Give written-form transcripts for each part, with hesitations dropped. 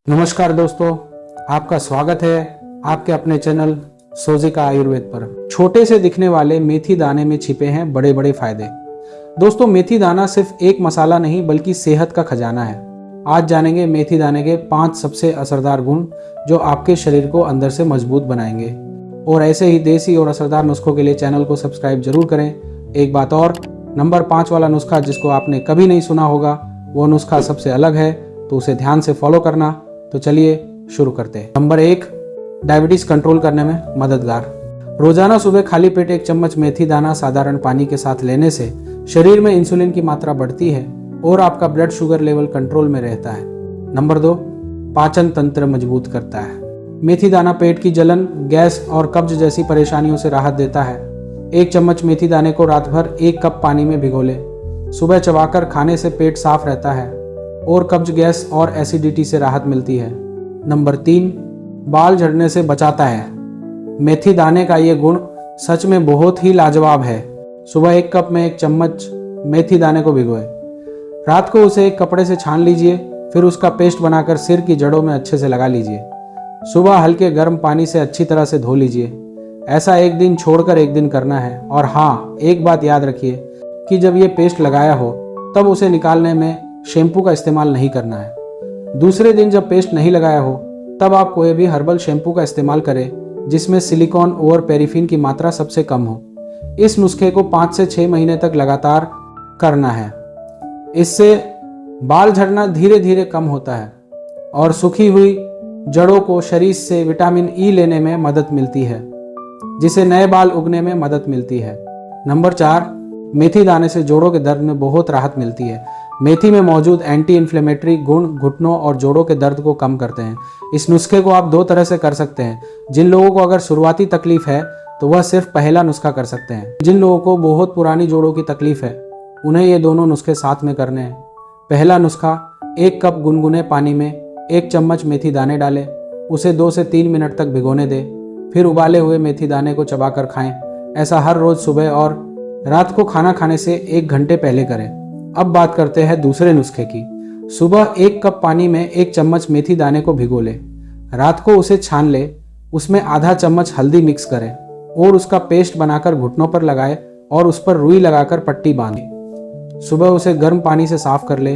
नमस्कार दोस्तों, आपका स्वागत है आपके अपने चैनल सोजिका आयुर्वेद पर। छोटे से दिखने वाले मेथी दाने में छिपे हैं बड़े बड़े फायदे। दोस्तों, मेथी दाना सिर्फ एक मसाला नहीं बल्कि सेहत का खजाना है। आज जानेंगे मेथी दाने के 5 सबसे असरदार गुण जो आपके शरीर को अंदर से मजबूत बनाएंगे। और ऐसे ही देसी और असरदार नुस्खों के लिए चैनल को सब्सक्राइब जरूर करें। एक बात और, नंबर 5 वाला नुस्खा जिसको आपने कभी नहीं सुना होगा, वो नुस्खा सबसे अलग है, तो उसे ध्यान से फॉलो करना। तो चलिए शुरू करते हैं। नंबर 1, डायबिटीज कंट्रोल करने में मददगार। रोजाना सुबह खाली पेट 1 चम्मच मेथी दाना साधारण पानी के साथ लेने से शरीर में इंसुलिन की मात्रा बढ़ती है और आपका ब्लड शुगर लेवल कंट्रोल में रहता है। नंबर 2, पाचन तंत्र मजबूत करता है। मेथी दाना पेट की जलन, गैस और कब्ज जैसी परेशानियों से राहत देता है। 1 चम्मच मेथी दाने को रात भर 1 कप पानी में भिगो ले। सुबह चबाकर खाने से पेट साफ रहता है और कब्ज, गैस और एसिडिटी से राहत मिलती है। नंबर 3, बाल झड़ने से बचाता है। मेथी दाने का ये गुण सच में बहुत ही लाजवाब है। सुबह 1 कप में 1 चम्मच मेथी दाने को भिगोए। रात को उसे एक कपड़े से छान लीजिए, फिर उसका पेस्ट बनाकर सिर की जड़ों में अच्छे से लगा लीजिए। सुबह हल्के गर्म पानी से अच्छी तरह से धो लीजिए। ऐसा 1 दिन छोड़कर 1 दिन करना है। और हाँ, एक बात याद रखिए कि जब ये पेस्ट लगाया हो तब उसे निकालने में शैम्पू का इस्तेमाल नहीं करना है। दूसरे दिन जब पेस्ट नहीं लगाया हो तब आप कोई भी हर्बल शैम्पू का इस्तेमाल करें जिसमें सिलिकॉन और पैराफिन की मात्रा सबसे कम हो। इस नुस्खे को 5 से 6 महीने तक लगातार करना है। इससे बाल झड़ना धीरे धीरे कम होता है और सूखी हुई जड़ों को शरीर से विटामिन ई लेने में मदद मिलती है, जिससे नए बाल उगने में मदद मिलती है। नंबर 4, मेथी दाने से जोड़ों के दर्द में बहुत राहत मिलती है। मेथी में मौजूद एंटी इन्फ्लेमेटरी गुण घुटनों और जोड़ों के दर्द को कम करते हैं। इस नुस्खे को आप 2 तरह से कर सकते हैं। जिन लोगों को अगर शुरुआती तकलीफ है तो वह सिर्फ पहला नुस्खा कर सकते हैं। जिन लोगों को बहुत पुरानी जोड़ों की तकलीफ है उन्हें ये दोनों नुस्खे साथ में करने हैं। पहला नुस्खा, 1 कप गुनगुने पानी में 1 चम्मच मेथी दाने डालें, उसे 2 से 3 मिनट तक भिगोने दें, फिर उबाले हुए मेथी दाने को चबाकर खाएं। ऐसा हर रोज सुबह और रात को खाना खाने से 1 घंटे पहले करें। अब बात करते हैं दूसरे नुस्खे की। सुबह 1 कप पानी में 1 चम्मच मेथी दाने को भिगो ले। रात को उसे छान ले, उसमें आधा चम्मच हल्दी मिक्स करें और उसका पेस्ट बनाकर घुटनों पर लगाए और उस पर रुई लगाकर पट्टी बांधे। सुबह उसे गर्म पानी से साफ कर ले।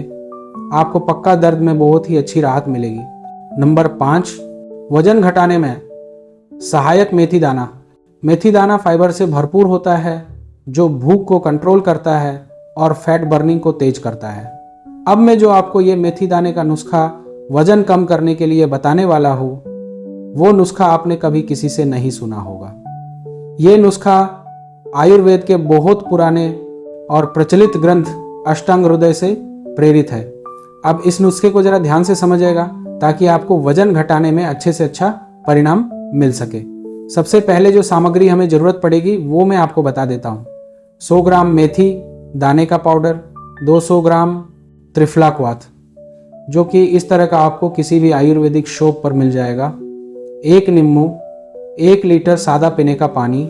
आपको पक्का दर्द में बहुत ही अच्छी राहत मिलेगी। नंबर 5, वजन घटाने में सहायक मेथी दाना। मेथी दाना फाइबर से भरपूर होता है जो भूख को कंट्रोल करता है और फैट बर्निंग को तेज करता है। अब मैं जो आपको ये मेथी दाने का नुस्खा वजन कम करने के लिए बताने वाला हूँ, वो नुस्खा आपने कभी किसी से नहीं सुना होगा। ये नुस्खा आयुर्वेद के बहुत पुराने और प्रचलित ग्रंथ अष्टांग हृदय से प्रेरित है। अब इस नुस्खे को जरा ध्यान से समझिएगा ताकि आपको वजन घटाने में अच्छे से अच्छा परिणाम मिल सके। सबसे पहले जो सामग्री हमें जरूरत पड़ेगी वो मैं आपको बता देता हूँ। 100 ग्राम मेथी दाने का पाउडर, 200 ग्राम त्रिफला क्वाथ, जो कि इस तरह का आपको किसी भी आयुर्वेदिक शॉप पर मिल जाएगा, 1 नींबू, 1 लीटर सादा पीने का पानी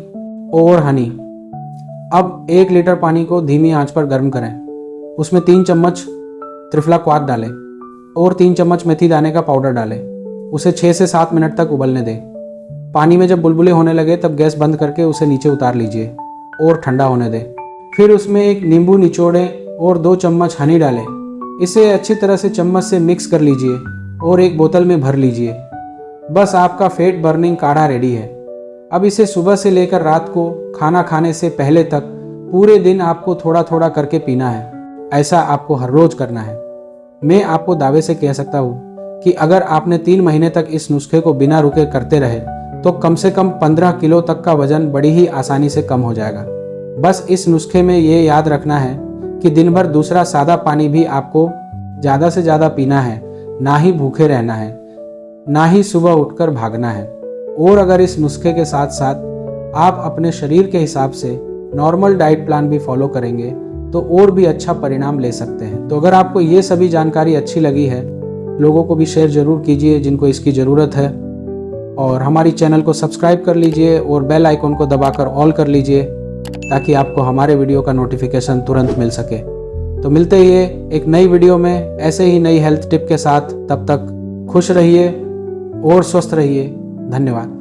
और हनी। अब 1 लीटर पानी को धीमी आंच पर गर्म करें। उसमें 3 चम्मच त्रिफला क्वाथ डालें और 3 चम्मच मेथी दाने का पाउडर डालें। उसे 6 से 7 मिनट तक उबलने दें। पानी में जब बुलबुले होने लगे तब गैस बंद करके उसे नीचे उतार लीजिए और ठंडा होने दें। फिर उसमें 1 नींबू निचोड़ें और 2 चम्मच हनी डालें। इसे अच्छी तरह से चम्मच से मिक्स कर लीजिए और एक बोतल में भर लीजिए। बस आपका फैट बर्निंग काढ़ा रेडी है। अब इसे सुबह से लेकर रात को खाना खाने से पहले तक पूरे दिन आपको थोड़ा थोड़ा करके पीना है। ऐसा आपको हर रोज करना है। मैं आपको दावे से कह सकता हूँ कि अगर आपने 3 महीने तक इस नुस्खे को बिना रुके करते रहे तो कम से कम 15 किलो तक का वजन बड़ी ही आसानी से कम हो जाएगा। बस इस नुस्खे में ये याद रखना है कि दिन भर दूसरा सादा पानी भी आपको ज़्यादा से ज़्यादा पीना है, ना ही भूखे रहना है, ना ही सुबह उठकर भागना है। और अगर इस नुस्खे के साथ साथ आप अपने शरीर के हिसाब से नॉर्मल डाइट प्लान भी फॉलो करेंगे तो और भी अच्छा परिणाम ले सकते हैं। तो अगर आपको ये सभी जानकारी अच्छी लगी है, लोगों को भी शेयर जरूर कीजिए जिनको इसकी ज़रूरत है, और हमारी चैनल को सब्सक्राइब कर लीजिए और बेल आइकन को दबाकर ऑल कर लीजिए ताकि आपको हमारे वीडियो का नोटिफिकेशन तुरंत मिल सके। तो मिलते ही एक नई वीडियो में ऐसे ही नई हेल्थ टिप के साथ। तब तक खुश रहिए और स्वस्थ रहिए। धन्यवाद।